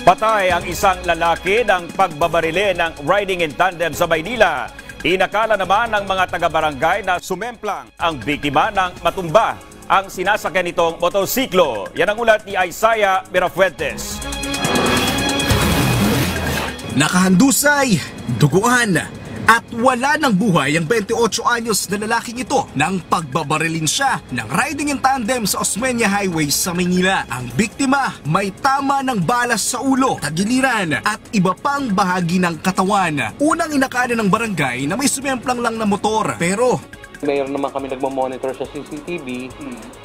Patay ang isang lalaki ng pagbabarili ng riding in tandem sa Maynila. Inakala naman ng mga taga-barangay na sumemplang ang biktima ng matumba ang sinasakyan nitong motorsiklo. Yan ang ulat ni Isaiah Mirafuentes. Nakahandusay, duguan, at wala ng buhay ang 28 anyos na lalaking ito nang pagbabarilin siya ng riding in tandem sa Osmeña Highway sa Maynila. Ang biktima may tama ng balas sa ulo, tagiliran at iba pang bahagi ng katawan. Unang inakala ng barangay na may sumemplang lang na motor, pero mayroon naman kami nagmamonitor sa CCTV,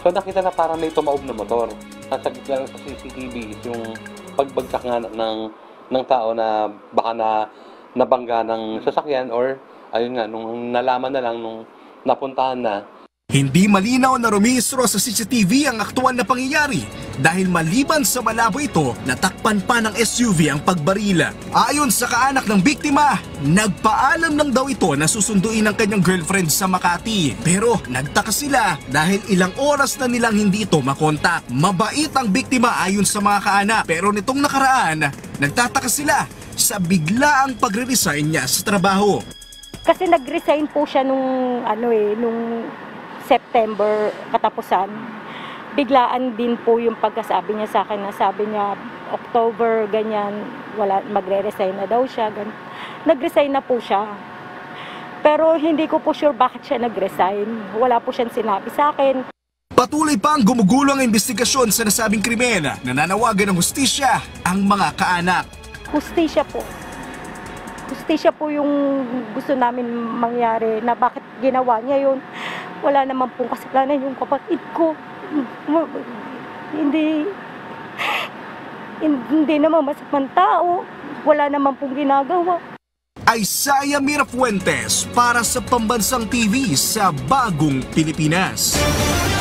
so nakita na parang may tumaob na motor. Nasa gitna lang sa CCTV yung pagbagsak nga ng tao na baka na nabangga ng sasakyan or ayun nga, nung nalaman na lang, nung napuntahan na. Hindi malinaw na rumihistro sa CCTV ang aktual na pangyayari dahil maliban sa malabo ito, natakpan pa ng SUV ang pagbarila. Ayon sa kaanak ng biktima, nagpaalam lang daw ito na susunduin ng kanyang girlfriend sa Makati. Pero nagtaka sila dahil ilang oras na nilang hindi ito makontak. Mabait ang biktima ayon sa mga kaanak, pero nitong nakaraan, nagtataka sila sa biglaang pagre-resign niya sa trabaho. Kasi nag-resign po siya nung September katapusan. Biglaan din po yung pagkasabi niya sa akin, na sabi niya October ganyan, magre-resign na daw siya. Nag-resign na po siya. Pero hindi ko po sure bakit siya nag-resign. Wala po siyang sinabi sa akin. Patuloy pang gumugulo ang investigasyon sa nasabing krimen. Nananawagan ng hustisya ang mga kaanak. Hustisya po. Hustisya po yung gusto namin mangyari, na bakit ginawa niya yun. Wala naman pong kasalanan yung kapatid ko. Hindi naman masamang tao. Wala naman pong ginagawa. Isaiah Mirafuentes para sa Pambansang TV sa Bagong Pilipinas.